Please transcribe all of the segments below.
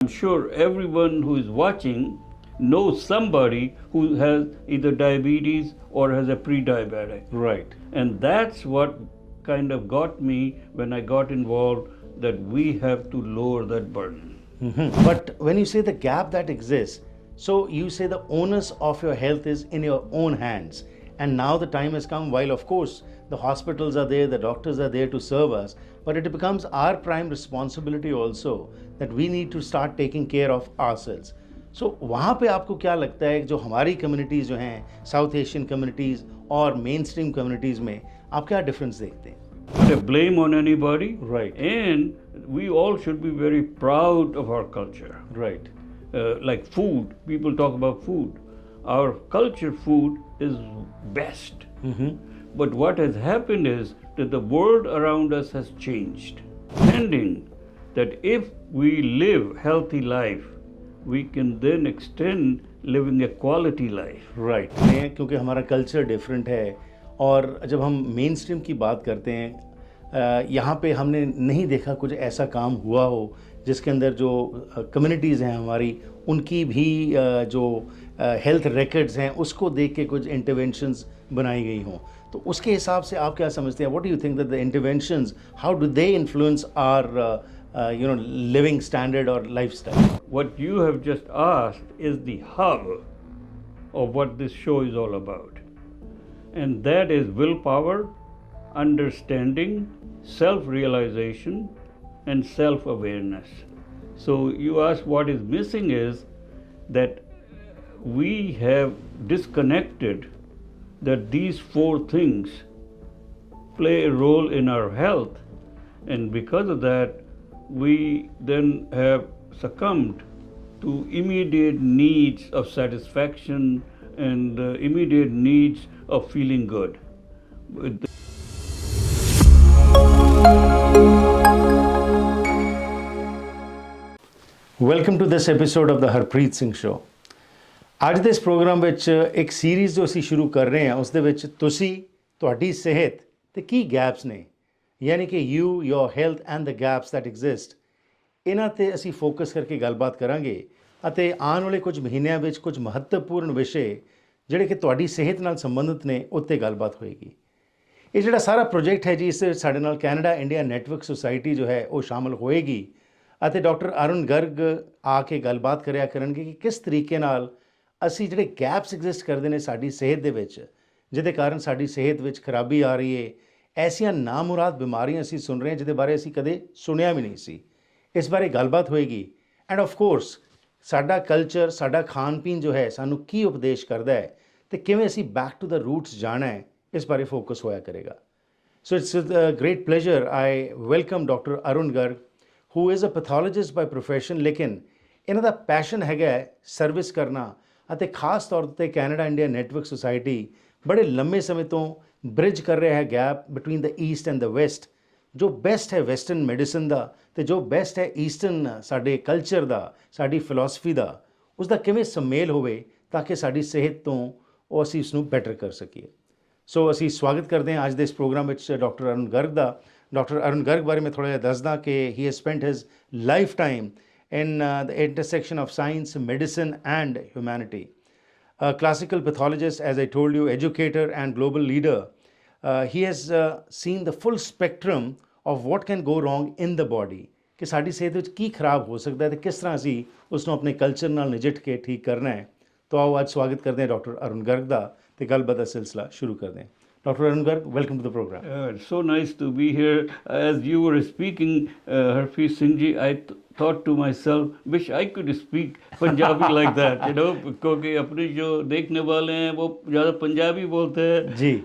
I'm sure everyone who is watching knows somebody who has either diabetes or has a pre-diabetic. Right. And that's what kind of got me when I got involved, that we have to lower that burden. But when you say the gap that exists, so you say the onus of your health is in your own hands. And now the time has come, while of course the hospitals are there, the doctors are there to serve us, but it becomes our prime responsibility also that we need to start taking care of ourselves. So वहाँ पे आपको क्या लगता है जो हमारी communities जो हैं साउथ एशियन कम्युनिटीज़ और मेन स्ट्रीम कम्युनिटीज़ में आप क्या डिफरेंस देखते हैं? Put a blame on anybody. Right. And we all should be very proud of our culture. Right. Like food, people talk about food. Our culture food is best. But what has happened is that the world around us has changed. Pending that if we live healthy life, we can then extend living a quality life. Right. क्योंकि हमारा culture different है और जब हम main stream की बात करते हैं यहाँ पे हमने नहीं देखा कुछ ऐसा काम हुआ हो जिसके अंदर जो कम्युनिटीज़ हैं हमारी उनकी भी जो हेल्थ रिकॉर्ड्स हैं उसको देख के कुछ इंटरवेंशंस बनाई गई हों, तो उसके हिसाब से आप क्या समझते हैं? What do you think that the interventions, how do they influence our living standard or lifestyle? What you have just asked is the hub of what this show is all about. And that is willpower, understanding, self-realization, and self-awareness. So you ask what is missing is that we have disconnected that these four things play a role in our health, and because of that we then have succumbed to immediate needs of satisfaction and immediate needs of feeling good. Welcome to this episode of the Harpreet Singh Show. ਅੱਜ ਦੇ ਇਸ programme ਵਿੱਚ ਇੱਕ series ਜੋ ਅਸੀਂ ਸ਼ੁਰੂ ਕਰ ਰਹੇ ਹਾਂ ਉਸ ਦੇ ਵਿੱਚ ਤੁਸੀਂ ਤੁਹਾਡੀ ਸਿਹਤ ਤੇ ਕੀ ਗੈਪਸ ਨੇ, ਯਾਨੀ ਕਿ you, your health and the gaps that exist, ਇਹਨਾਂ ਤੇ ਅਸੀਂ ਫੋਕਸ ਕਰਕੇ ਗੱਲਬਾਤ ਕਰਾਂਗੇ ਅਤੇ ਆਉਣ ਵਾਲੇ ਕੁਝ ਮਹੀਨਿਆਂ ਵਿੱਚ ਕੁਝ ਮਹੱਤਵਪੂਰਨ ਵਿਸ਼ੇ ਜਿਹੜੇ ਕਿ ਤੁਹਾਡੀ ਸਿਹਤ ਨਾਲ ਸੰਬੰਧਿਤ ਨੇ ਉੱਤੇ ਗੱਲਬਾਤ ਹੋਏਗੀ। ਇਹ ਜਿਹੜਾ ਸਾਰਾ ਪ੍ਰੋਜੈਕਟ ਹੈ ਜੀ, ਇਸ ਦੇ ਵਿੱਚ ਸਾਡੇ ਨਾਲ ਕੈਨੇਡਾ ਇੰਡੀਆ ਨੈਟਵਰਕ ਸੁਸਾਇਟੀ ਜੋ ਹੈ ਉਹ ਸ਼ਾਮਲ ਹੋਏਗੀ ਅਤੇ ਡਾਕਟਰ ਅਰੁਣ ਗਰਗ ਆ ਕੇ ਗੱਲਬਾਤ ਕਰਿਆ ਕਰਨਗੇ ਕਿ ਕਿਸ ਤਰੀਕੇ ਨਾਲ ਅਸੀਂ ਜਿਹੜੇ ਗੈਪਸ ਐਗਜ਼ਿਸਟ ਕਰਦੇ ਨੇ ਸਾਡੀ ਸਿਹਤ ਦੇ ਵਿੱਚ, ਜਿਹਦੇ ਕਾਰਨ ਸਾਡੀ ਸਿਹਤ ਵਿੱਚ ਖਰਾਬੀ ਆ ਰਹੀ ਹੈ। ਐਸੀਆਂ ਨਾਮੁਰਾਦ ਬਿਮਾਰੀਆਂ ਅਸੀਂ ਸੁਣ ਰਹੇ ਹਾਂ ਜਿਹਦੇ ਬਾਰੇ ਅਸੀਂ ਕਦੇ ਸੁਣਿਆ ਵੀ ਨਹੀਂ ਸੀ। ਇਸ ਬਾਰੇ ਗੱਲਬਾਤ ਹੋਏਗੀ ਐਂਡ ਆਫ ਕੋਰਸ ਸਾਡਾ ਕਲਚਰ, ਸਾਡਾ ਖਾਣ ਪੀਣ ਜੋ ਹੈ ਸਾਨੂੰ ਕੀ ਉਪਦੇਸ਼ ਕਰਦਾ ਹੈ ਤੇ ਕਿਵੇਂ ਅਸੀਂ ਬੈਕ ਟੂ ਦ ਰੂਟਸ ਜਾਣਾ ਹੈ, ਇਸ ਬਾਰੇ ਫੋਕਸ ਹੋਇਆ ਕਰੇਗਾ। So it's a great pleasure I welcome doctor Arun Garg, who is a pathologist by profession, ਲੇਕਿਨ ਇਹਨਾਂ ਦਾ ਪੈਸ਼ਨ ਹੈਗਾ ਸਰਵਿਸ ਕਰਨਾ ਅਤੇ ਖਾਸ ਤੌਰ 'ਤੇ ਕੈਨੇਡਾ ਇੰਡੀਆ ਨੈਟਵਰਕ ਸੁਸਾਇਟੀ ਬੜੇ ਲੰਮੇ ਸਮੇਂ ਤੋਂ ਬ੍ਰਿਜ ਕਰ ਰਿਹਾ ਹੈ gap between the East and the West. ਜੋ ਬੈਸਟ ਹੈ ਵੈਸਟਰਨ ਮੈਡੀਸਨ ਦਾ ਅਤੇ ਜੋ ਬੈਸਟ ਹੈ ਈਸਟਰਨ ਸਾਡੇ ਕਲਚਰ ਦਾ, ਸਾਡੀ ਫਿਲਾਸਫੀ ਦਾ, ਉਸ ਦਾ ਕਿਵੇਂ ਸੁਮੇਲ ਹੋਵੇ ਤਾਂ ਕਿ ਸਾਡੀ ਸਿਹਤ ਤੋਂ ਉਹ ਅਸੀਂ ਇਸ ਨੂੰ ਬੈਟਰ ਕਰ ਸਕੀਏ। ਸੋ ਅਸੀਂ ਸਵਾਗਤ ਕਰਦੇ ਹਾਂ ਅੱਜ ਦੇ ਇਸ ਪ੍ਰੋਗਰਾਮ ਵਿੱਚ ਡਾਕਟਰ ਅਰੁਣ ਗਰਗ ਦਾ। ਡਾਕਟਰ ਅਰੁਣ ਗਰਗ ਬਾਰੇ ਮੈਂ ਥੋੜ੍ਹਾ ਜਿਹਾ ਦੱਸਦਾ ਕਿ he has spent his life time in the intersection of science, medicine and humanity. A classical pathologist, as I told you, educator and global leader, he has seen the full spectrum of what can go wrong in the body, ਕਿ ਸਾਡੀ ਸਿਹਤ ਵਿੱਚ ਕੀ ਖਰਾਬ ਹੋ ਸਕਦਾ ਹੈ ਤੇ ਕਿਸ ਤਰ੍ਹਾਂ ਅਸੀਂ ਉਸ ਨੂੰ ਆਪਣੇ ਕਲਚਰ ਨਾਲ ਨਜਿੱਠ ਕੇ ਠੀਕ ਕਰਨਾ ਹੈ। तो आओ आज स्वागत करते हैं डॉक्टर अरुण गर्ग का तो गलबात का सिलसिला शुरू कर दें। Dr. Arun Garg, welcome to the program. It's so nice to be here. As you were speaking, Harpreet Singh ji, I thought to myself, wish I could speak Punjabi like that, you know, क्योंकि अपने जो देखने वाले हैं वो ज़्यादा पंजाबी बोलते हैं जी,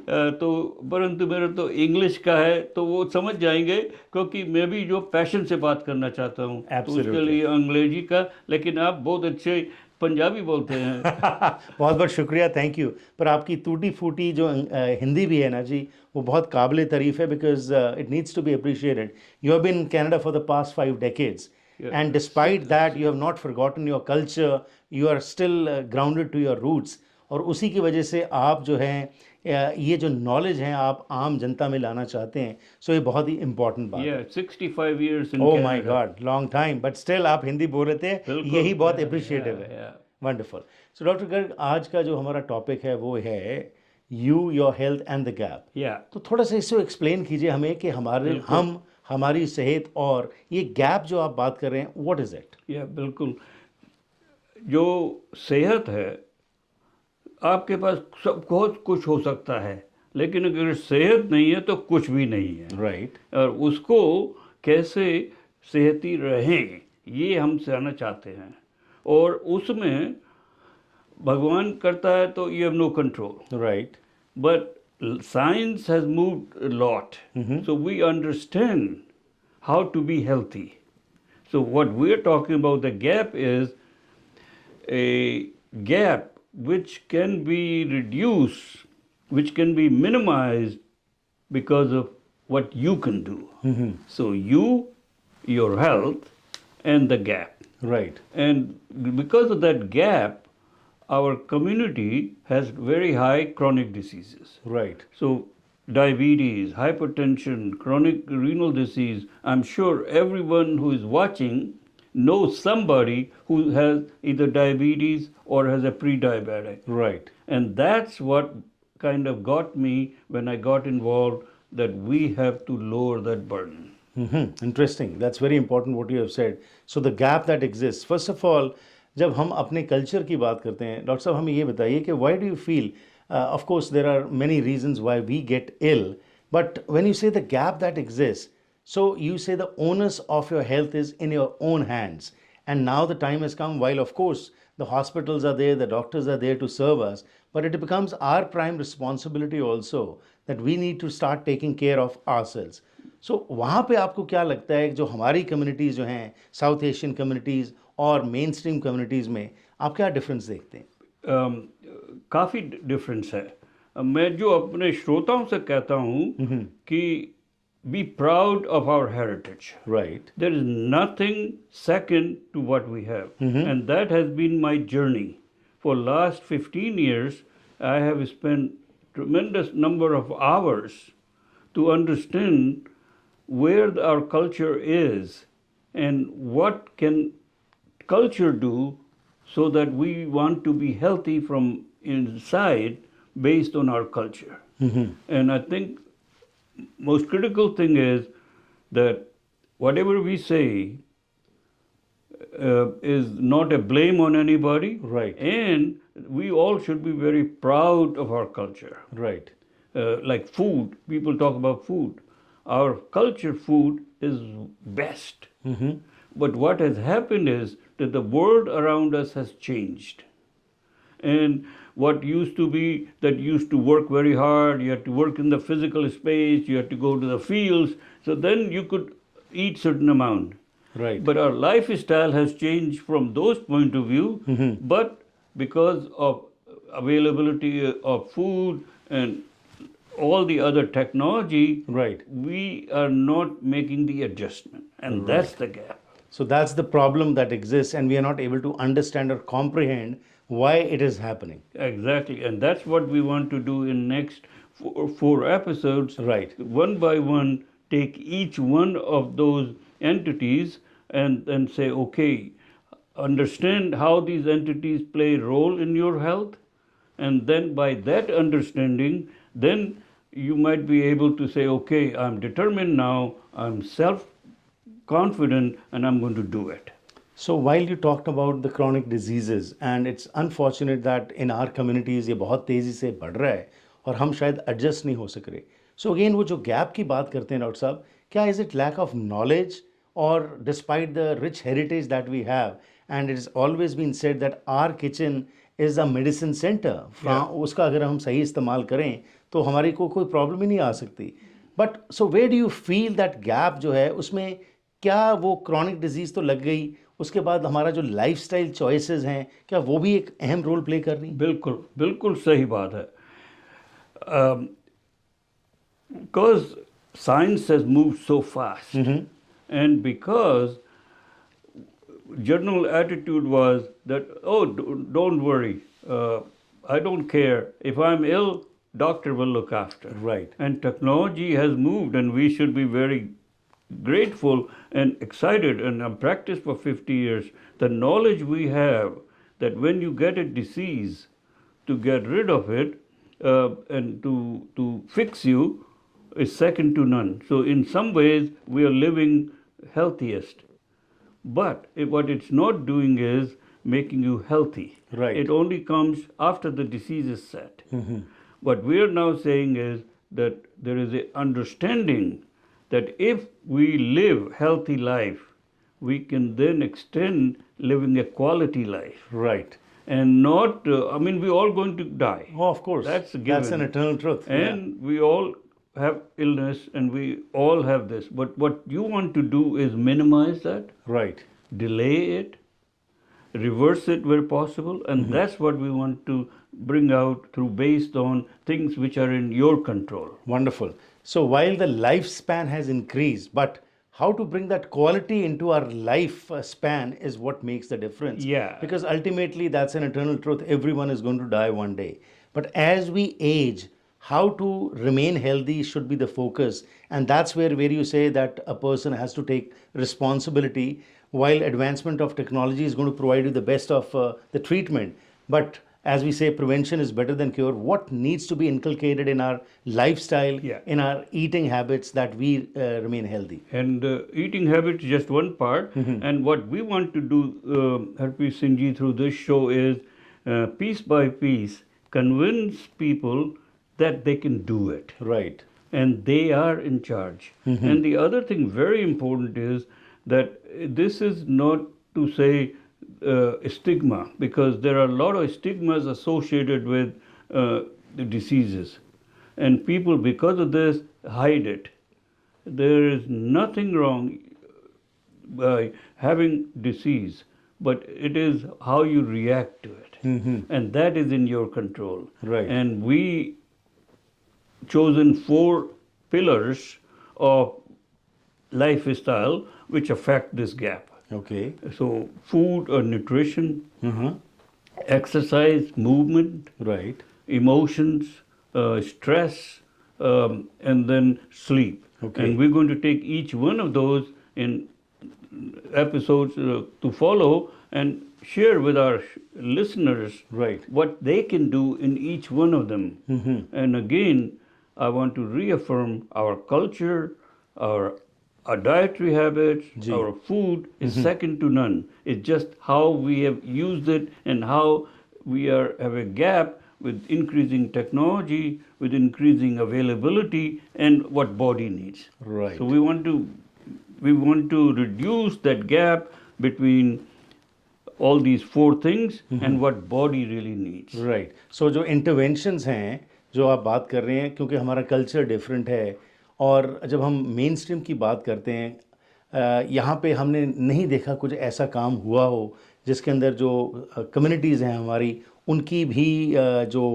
तो परंतु मेरा तो इंग्लिश का है तो वो समझ जाएंगे, क्योंकि मैं भी जो पैशन से बात करना चाहता हूँ तो उसके लिए अंग्रेजी का, लेकिन आप बहुत अच्छे पंजाबी बोलते हैं। बहुत बहुत शुक्रिया, थैंक यू। पर आपकी टूटी फूटी जो हिंदी भी है ना जी, वो बहुत काबिल तारीफ़ है, because it needs to be appreciated. You have been in Canada for the past 5 decades, and despite that you have not forgotten your culture, you are still grounded to your roots, और उसी की वजह से आप जो हैं ये जो नॉलेज है आप आम जनता में लाना चाहते हैं, सो ये बहुत ही इंपॉर्टेंट बात है। Yeah, 65 years in oh my Canada. God, long time, but still आप हिंदी बोल रहे थे, बिल्कुल, यही बहुत yeah, अप्रिशिएटिव yeah, है। yeah. Wonderful. So doctor Garg, आज का जो हमारा टॉपिक है वो है you, your health and the gap. Yeah. तो थोड़ा सा इसको एक्सप्लेन कीजिए हमें कि बिल्कुल। हमारी सेहत और ये गैप जो आप बात कर रहे हैं, व्हाट इज इट? Yeah, बिल्कुल। जो सेहत है, आपके पास सब बहुत कुछ हो सकता है, लेकिन अगर सेहत नहीं है तो कुछ भी नहीं है। राइट। और उसको कैसे सेहती रहें, ये हम जानना चाहते हैं। और उसमें भगवान करता है तो you have no control, right. but science has moved a lot. So we understand how to be healthy. So what we're talking about, the gap is a gap which can be reduced, which can be minimized because of what you can do. So you, your health, and the gap. Right. And because of that gap, our community has very high chronic diseases. Right. So, diabetes, hypertension, chronic renal disease, I'm sure everyone who is watching knows somebody who has either diabetes or has a pre-diabetic. Right. And that's what kind of got me when I got involved, that we have to lower that burden. Interesting. That's very important what you have said. So the gap that exists. First of all, जब हम अपने culture की बात करते हैं, doctor साहब हमें ये बताइए कि why do you feel, of course there are many reasons why we get ill, but when you say the gap that exists, so you say the onus of your health is in your own hands, and now the time has come, while of course the hospitals are there, the doctors are there to serve us, but it becomes our prime responsibility also that we need to start taking care of ourselves. सो वहाँ पे आपको क्या लगता है कि जो हमारी communities जो हैं, साउथ एशियन कम्युनिटीज़ और मेन स्ट्रीम कम्युनिटीज़ में, आप क्या डिफरेंस देखते हैं? काफ़ी डिफरेंस है। मैं जो अपने श्रोताओं से कहता हूँ कि be proud of our heritage. Right. There is nothing second to what we have, and that has been my journey for last 15 years. I have spent tremendous number of hours to understand where our culture is and what can culture do so that we want to be healthy from inside based on our culture. And I think most critical thing is that whatever we say is not a blame on anybody. Right. And we all should be very proud of our culture. Right. Like food, people talk about food. Our culture food is best. But what has happened is that the world around us has changed. And what used to be that you used to work very hard, you had to work in the physical space, you had to go to the fields, so then you could eat certain amount. Right. But our lifestyle has changed from those point of view, but because of availability of food and all the other technology, Right. we are not making the adjustment, and that's the gap. So that's the problem that exists, and we are not able to understand or comprehend why it is happening. Exactly, and that's what we want to do in next four episodes. Right. One by one, take each one of those entities and then say, okay, understand how these entities play a role in your health, and then by that understanding, then you might be able to say, okay, I'm determined now, I'm self-confident, and I'm going to do it. So while you talked about the chronic diseases, and it's unfortunate that in our communities ये बहुत तेज़ी से बढ़ रहा है और हम शायद adjust नहीं हो सक रहे. So again वो जो gap की बात करते हैं डॉक्टर साहब, क्या is it lack of knowledge, or despite the rich heritage that we have, and it has always been said that our kitchen is a medicine center, उसका अगर हम सही इस्तेमाल करें तो हमारी को कोई प्रॉब्लम ही नहीं आ सकती. But so where do you feel that gap जो है उसमें क्या वो क्रॉनिक डिजीज़ तो लग गई, उसके बाद हमारा जो लाइफस्टाइल चॉइसेस हैं क्या वो भी एक अहम रोल प्ले कर रही? बिल्कुल बिल्कुल सही बात है. Because science has moved so fast, and because general attitude was that, oh, don't worry, I don't care if I'm ill, doctor will look after. Right. And technology has moved, and we should be very grateful and excited. And I've practiced for 50 years. The knowledge we have that when you get a disease, to get rid of it and to fix you is second to none. So in some ways, we are living healthiest. But what it's not doing is making you healthy. Right. It only comes after the disease is set. What we are now saying is that there is an understanding that if we live healthy life, we can then extend living a quality life. Right. And not, we're all going to die. Oh, of course. That's a That's an given. eternal truth. And we all have illness and we all have this. But what you want to do is minimize that, Right. delay it, reverse it where possible. And that's what we want to bring out through based on things which are in your control. Wonderful. So while the lifespan has increased, but how to bring that quality into our life span is what makes the difference. Yeah. Because ultimately that's an eternal truth. Everyone is going to die one day. But as we age, how to remain healthy should be the focus. And that's where you say that a person has to take responsibility, while advancement of technology is going to provide you the best of the treatment. But as we say, prevention is better than cure. What needs to be inculcated in our lifestyle, Yeah. in our eating habits, that we remain healthy? And eating habits is just one part. And what we want to do, Harpreet Singh ji, through this show is piece by piece convince people that they can do it. Right. And they are in charge. And the other thing very important is that this is not to say stigma, because there are a lot of stigmas associated with the diseases. And people, because of this, hide it. There is nothing wrong by having disease, but it is how you react to it. And that is in your control. Right. And we chosen 4 pillars of lifestyle which affect this gap. Okay. So food or nutrition, exercise, movement, Right. emotions, stress, and then sleep. Okay. And we're going to take each one of those in episodes to follow and share with our listeners Right. what they can do in each one of them. And again, I want to reaffirm our culture, our dietary habits, our food is second to none. It's just how we have used it and how we have a gap with increasing technology, with increasing availability, and what body needs. Right. So we want to reduce that gap between all these 4 things and what body really needs. Right so जो interventions हैं जो आप बात कर रहे हैं, क्योंकि हमारा कल्चर डिफरेंट है, और जब हम मेन स्ट्रीम की बात करते हैं, यहाँ पे हमने नहीं देखा कुछ ऐसा काम हुआ हो जिसके अंदर जो कम्युनिटीज़ हैं हमारी, उनकी भी जो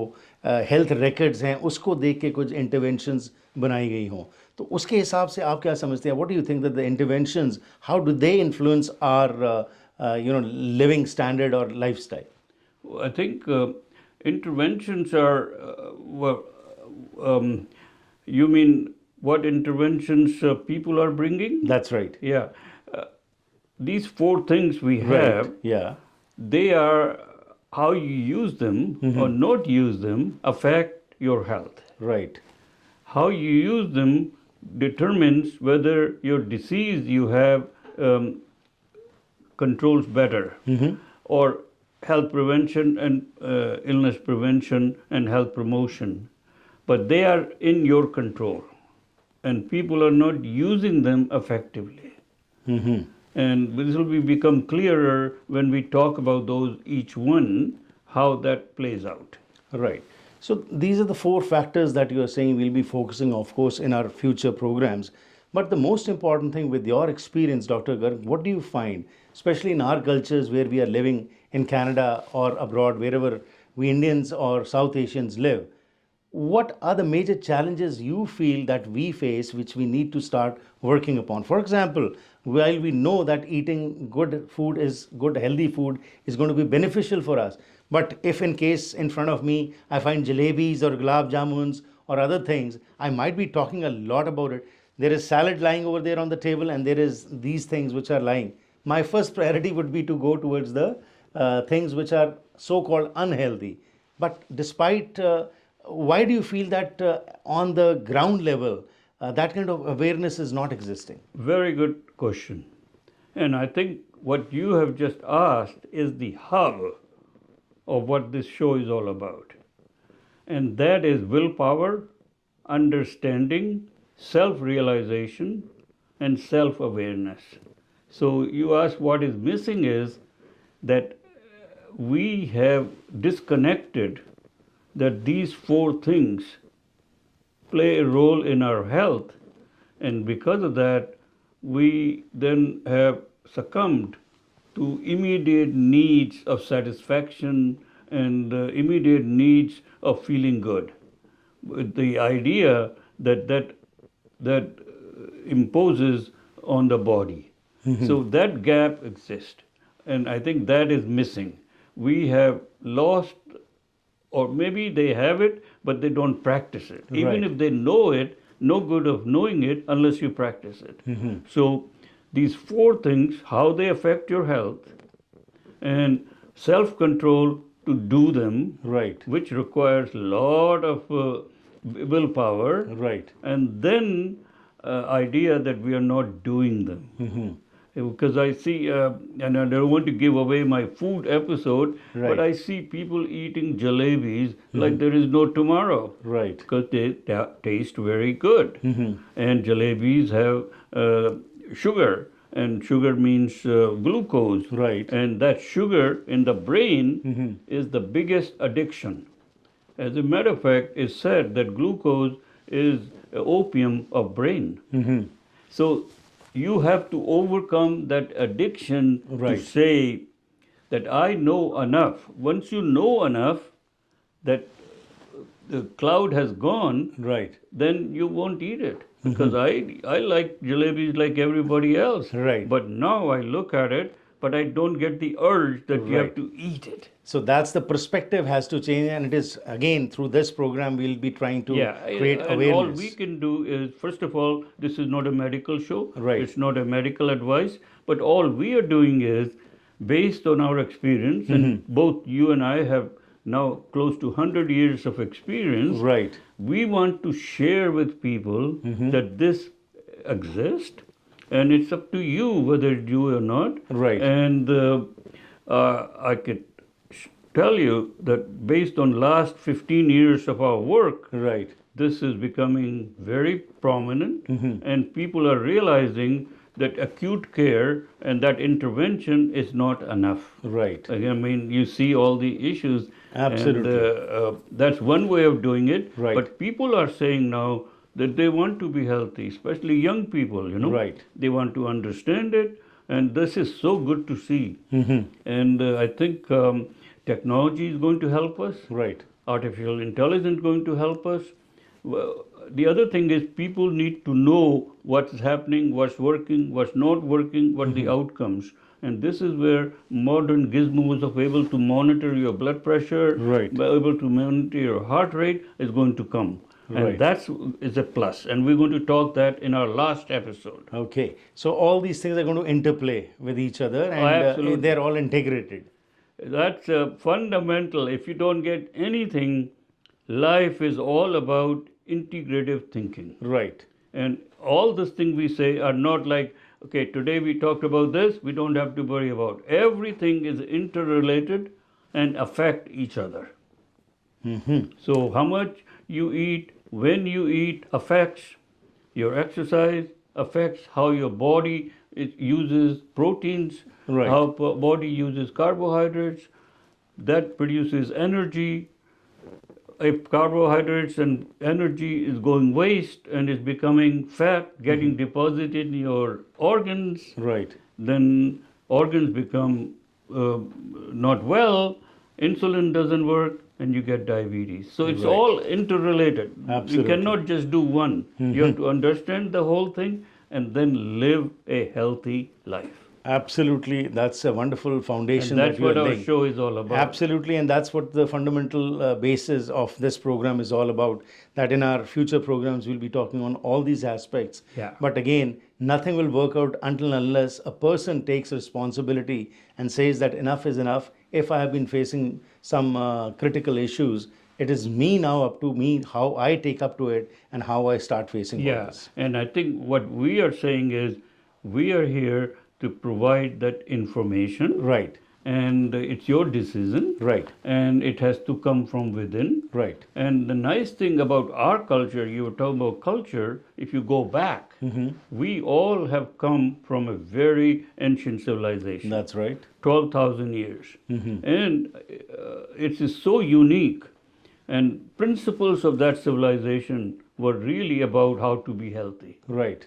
हेल्थ रिकॉर्ड्स हैं उसको देख के कुछ इंटरवेंशंस बनाई गई हों. तो उसके हिसाब से आप क्या समझते हैं? What do you think that the interventions, how do they influence our living standard or lifestyle? I think interventions are, you mean what interventions people are bringing? That's right. Yeah. These 4 things we have, Right. Yeah. they are how you use them or not use them affect your health. Right. How you use them determines whether your disease you have controls better, or health prevention and illness prevention and health promotion. But they are in your control, and people are not using them effectively. And this will become clearer when we talk about those, each one, how that plays out. Right. So these are the 4 factors that you are saying we'll be focusing, of course, in our future programs. But the most important thing, with your experience, Dr. Garg, what do you find, especially in our cultures where we are living in Canada or abroad, wherever we Indians or South Asians live, what are the major challenges you feel that we face which we need to start working upon? For example, while we know that eating good food is good, healthy food is going to be beneficial for us. But if in case in front of me I find jalebis or gulab jamuns or other things, I might be talking a lot about it. There is salad lying over there on the table, and there is these things which are lying. My first priority would be to go towards the things which are so-called unhealthy. But despite, why do you feel that on the ground level, that kind of awareness is not existing? Very good question. And I think what you have just asked is the hub of what this show is all about. And that is willpower, understanding, self-realization, and self-awareness. So you ask what is missing is that we have disconnected that these four things play a role in our health, and because of that, we then have succumbed to immediate needs of satisfaction and immediate needs of feeling good, with the idea that imposes on the body. So that gap exists, and I think that is missing. We have lost, or maybe they have it, but they don't practice it. Even Right. if they know it, no good of knowing it unless you practice it. So these four things, how they affect your health, and self-control to do them, Right. which requires a lot of willpower, Right. and then idea that we are not doing them. Because I see, and I don't want to give away my food episode, Right. but I see people eating jalebis like there is no tomorrow, Right. because they taste very good. And jalebis have sugar, and sugar means glucose. Right. And that sugar in the brain is the biggest addiction. As a matter of fact, it's said that glucose is opium of brain. So you have to overcome that addiction Right. to say that I know enough. Once you know enough that the cloud has gone, Right. then you won't eat it. Because I like jalebis like everybody else. Right. But now I look at it, but I don't get the urge that you have Right. to eat it. So that's the perspective has to change, and it is again through this program we'll be trying to create and awareness. all we can do is, first of all, this is not a medical show. Right. It's not a medical advice. But all we are doing is, based on our experience, and both you and I have now close to 100 years of experience, Right. we want to share with people that this exists, and it's up to you whether you do or not. Right. And I could tell you that based on last 15 years of our work, Right. this is becoming very prominent, and people are realizing that acute care and that intervention is not enough. Right. I mean, you see all the issues. Absolutely. And that's one way of doing it. Right. But people are saying now that they want to be healthy, especially young people, Right. They want to understand it, and this is so good to see. And I think technology is going to help us. Right. Artificial intelligence is going to help us. Well, the other thing is people need to know what's happening, what's working, what's not working, what the outcomes. And this is where modern gizmos of able to monitor your blood pressure, Right. able to monitor your heart rate is going to come. And Right. that's is a plus. And we're going to talk that in our last episode. Okay. So all these things are going to interplay with each other, and absolutely. they're all integrated. That's fundamental. If you don't get anything, life is all about integrative thinking. Right. And all these things we say are not like, okay, today we talked about this, we don't have to worry about. Everything is interrelated and affect each other. So how much you eat, when you eat, affects your exercise, affects how your body uses proteins, Right. how body uses carbohydrates. That produces energy. If carbohydrates and energy is going waste and is becoming fat, getting deposited in your organs, Right. then organs become not well, insulin doesn't work, and you get diabetes. So it's Right. all interrelated. Absolutely. You cannot just do one. You have to understand the whole thing and then live a healthy life. Absolutely, that's a wonderful foundation. And that's that you what are our laying. show is all about. Absolutely, and that's what the fundamental basis of this program is all about. That in our future programs, we'll be talking on all these aspects. Yeah. But again, nothing will work out until unless a person takes responsibility and says that enough is enough. If I have been facing some critical issues, it is me now, up to me, how I take up to it and how I start facing all Yeah, this. and I think what we are saying is we are here to provide that information, Right, and it's your decision, right, and it has to come from within. right. And the nice thing about our culture, you were talking about culture, if you go back, we all have come from a very ancient civilization, That's right. 12,000 years. And it is so unique. And principles of that civilization were really about how to be healthy. Right.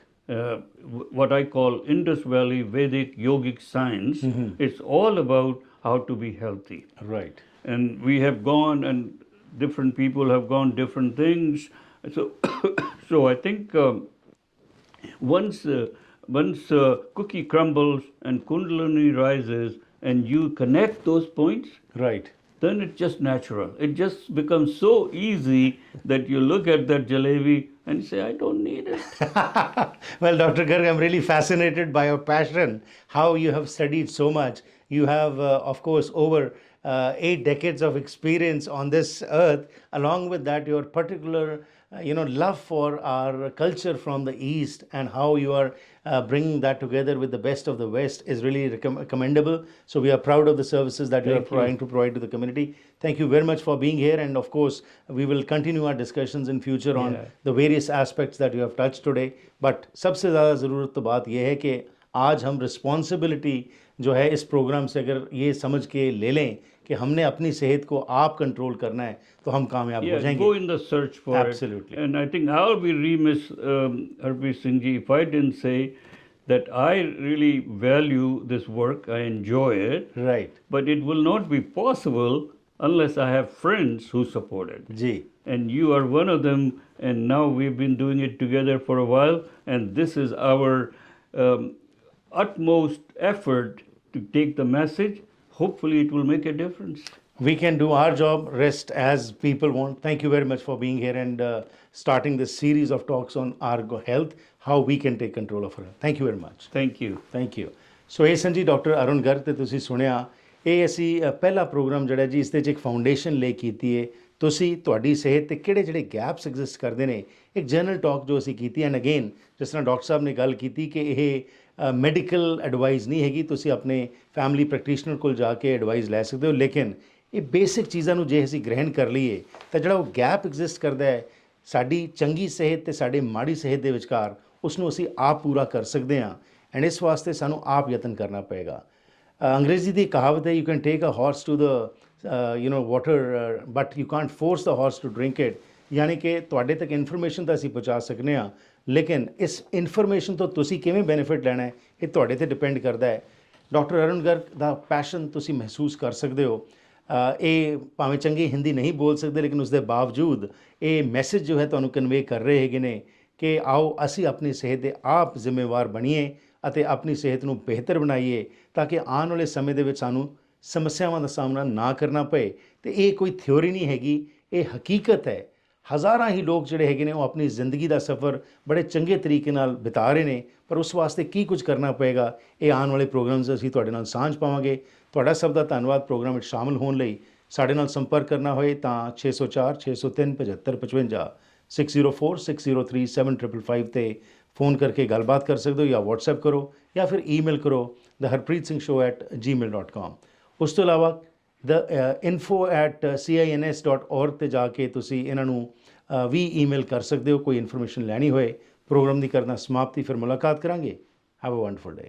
What I call Indus Valley Vedic yogic science, it's all about how to be healthy. Right. And we have gone, and different people have gone different things. So, so I think once cookie crumbles and Kundalini rises, and you connect those points, Right. then it's just natural. It just becomes so easy that you look at that jalebi and you say, I don't need it. Well, Dr. Garg, I'm really fascinated by your passion, how you have studied so much. You have, of course, over 8 decades of experience on this earth. Along with that, your particular love for our culture from the East and how you are bringing that together with the best of the West is really commendable. So we are proud of the services that you are trying to provide to the community. Thank you very much for being here. And of course, we will continue our discussions in future on the various aspects that you have touched today. But सबसे ज़्यादा ज़रूरत तो बात यह है कि आज हम रिस्पॉन्सिबिलिटी जो है इस प्रोग्राम से अगर ये समझ के ले लें कि हमने अपनी सेहत को आप कंट्रोल करना है तो हम कामयाब हो जाएंगे. Go in the search for Absolutely. it. And I think I'll be remiss, Harpreet Singh ji, if I didn't say that I really value this work. I enjoy it. Right. But it will not be possible unless I have friends who support it. Ji. And you are one of them. And now we've been doing it together for a while. And this is our utmost effort to take the message. Hopefully it will make a difference. We can do our job, rest as people want. Thank you very much for being here and starting this series of talks on our health, how we can take control of our health. Thank you very much. Thank you. Thank you. So ਇਹ Sanji doctor Arun Garg ਤੇ ਤੁਸੀਂ ਸੁਣਿਆ ਇਹ ਅਸੀਂ ਪਹਿਲਾ programme ਜਿਹੜਾ ਜੀ ਇਸ ਦੇ 'ਚ ਇੱਕ ਫਾਊਂਡੇਸ਼ਨ ਲੈ ਕੀਤੀ ਹੈ ਤੁਸੀਂ ਤੁਹਾਡੀ ਸਿਹਤ ਤੇ ਕਿਹੜੇ ਜਿਹੜੇ ਗੈਪਸ ਐਗਜ਼ਿਸਟ ਕਰਦੇ ਨੇ ਇੱਕ ਜਨਰਲ ਟਾਕ ਜੋ ਅਸੀਂ ਕੀਤੀ ਐਂਡ ਅਗੇਨ ਜਿਸ ਤਰ੍ਹਾਂ ਡਾਕਟਰ ਸਾਹਿਬ ਨੇ ਗੱਲ ਕੀਤੀ ਕਿ ਇਹ ਮੈਡੀਕਲ ਐਡਵਾਈਸ ਨਹੀਂ ਹੈਗੀ ਤੁਸੀਂ ਆਪਣੇ ਫੈਮਿਲੀ ਪ੍ਰੈਕਟੀਸ਼ਨਰ ਕੋਲ ਜਾ ਕੇ ਐਡਵਾਈਸ ਲੈ ਸਕਦੇ ਹੋ ਲੇਕਿਨ ਇਹ ਬੇਸਿਕ ਚੀਜ਼ਾਂ ਨੂੰ ਜੇ ਅਸੀਂ ਗ੍ਰਹਿਣ ਕਰ ਲਈਏ ਤਾਂ ਜਿਹੜਾ ਉਹ ਗੈਪ ਐਗਜ਼ਿਸਟ ਕਰਦਾ ਹੈ ਸਾਡੀ ਚੰਗੀ ਸਿਹਤ ਤੇ ਸਾਡੇ ਮਾੜੀ ਸਿਹਤ ਦੇ ਵਿਚਕਾਰ ਉਸ ਨੂੰ ਅਸੀਂ ਆਪ ਪੂਰਾ ਕਰ ਸਕਦੇ ਹਾਂ ਐਂਡ ਇਸ ਵਾਸਤੇ ਸਾਨੂੰ ਆਪ ਯਤਨ ਕਰਨਾ ਪਏਗਾ ਅੰਗਰੇਜ਼ੀ ਦੀ ਕਹਾਵਤ ਹੈ you can take a horse to the water but you can't force the horse to drink it ਯਾਨੀ ਕਿ ਤੁਹਾਡੇ ਤੱਕ ਇਨਫੋਰਮੇਸ਼ਨ ਤਾਂ ਅਸੀਂ ਪਹੁੰਚਾ ਸਕਦੇ ਹਾਂ ਲੇਕਿਨ ਇਸ ਇਨਫੋਰਮੇਸ਼ਨ ਤੋਂ ਤੁਸੀਂ ਕਿਵੇਂ ਬੈਨੀਫਿਟ ਲੈਣਾ ਹੈ ਇਹ ਤੁਹਾਡੇ ਤੇ ਡਿਪੈਂਡ ਕਰਦਾ ਹੈ ਡਾਕਟਰ ਅਰੁਣ ਗਰਗ ਦਾ ਪੈਸ਼ਨ ਤੁਸੀਂ ਮਹਿਸੂਸ ਕਰ ਸਕਦੇ ਹੋ ਇਹ ਭਾਵੇਂ ਚੰਗੀ ਹਿੰਦੀ ਨਹੀਂ ਬੋਲ ਸਕਦੇ ਲੇਕਿਨ ਉਸ ਦੇ ਬਾਵਜੂਦ ਇਹ ਮੈਸੇਜ ਜੋ ਹੈ ਤੁਹਾਨੂੰ ਕਨਵੇ ਕਰ ਰਹੇ ਹੈਗੇ ਨੇ ਕਿ ਆਓ ਅਸੀਂ ਆਪਣੀ ਸਿਹਤ ਦੇ ਆਪ ਜ਼ਿੰਮੇਵਾਰ ਬਣੀਏ ਅਤੇ ਆਪਣੀ ਸਿਹਤ ਨੂੰ ਬਿਹਤਰ ਬਣਾਈਏ ਤਾਂ ਕਿ ਆਉਣ ਵਾਲੇ ਸਮੇਂ ਦੇ ਵਿੱਚ ਸਾਨੂੰ ਸਮੱਸਿਆਵਾਂ ਦਾ ਸਾਹਮਣਾ ਨਾ ਕਰਨਾ ਪਏ ਅਤੇ ਇਹ ਕੋਈ ਥਿਊਰੀ ਨਹੀਂ ਹੈਗੀ ਇਹ ਹਕੀਕਤ ਹੈ ਹਜ਼ਾਰਾਂ ਹੀ ਲੋਕ ਜਿਹੜੇ ਹੈਗੇ ਨੇ ਉਹ ਆਪਣੀ ਜ਼ਿੰਦਗੀ ਦਾ ਸਫ਼ਰ ਬੜੇ ਚੰਗੇ ਤਰੀਕੇ ਨਾਲ ਬਿਤਾ ਰਹੇ ਨੇ ਪਰ ਉਸ ਵਾਸਤੇ ਕੀ ਕੁਝ ਕਰਨਾ ਪਏਗਾ ਇਹ ਆਉਣ ਵਾਲੇ ਪ੍ਰੋਗਰਾਮਸ ਅਸੀਂ ਤੁਹਾਡੇ ਨਾਲ ਸਾਂਝ ਪਾਵਾਂਗੇ ਤੁਹਾਡਾ ਸਭ ਦਾ ਧੰਨਵਾਦ ਪ੍ਰੋਗਰਾਮ ਵਿੱਚ ਸ਼ਾਮਲ ਹੋਣ ਲਈ ਸਾਡੇ ਨਾਲ ਸੰਪਰਕ ਕਰਨਾ ਹੋਏ ਤਾਂ 604 603 7555 6046037555 ਤੇ फ़ोन करके गलबात कर सकते हो या व्हाट्सएप करो या फिर ईमेल करो theharpreetsingshow@gmail.com उस तो इलावा द info@cins.org ਤੇ ਜਾ ਕੇ ਤੁਸੀਂ ਇਹਨਾਂ ਨੂੰ ਵੀ ਈਮੇਲ ਕਰ ਸਕਦੇ ਹੋ ਕੋਈ ਇਨਫੋਰਮੇਸ਼ਨ ਲੈਣੀ ਹੋਏ ਪ੍ਰੋਗਰਾਮ ਦੀ ਕਰਨਾ ਸਮਾਪਤੀ ਫਿਰ ਮੁਲਾਕਾਤ ਕਰਾਂਗੇ ਹੈਵ ਅ ਵੰਡਰਫੁਲ ਡੇ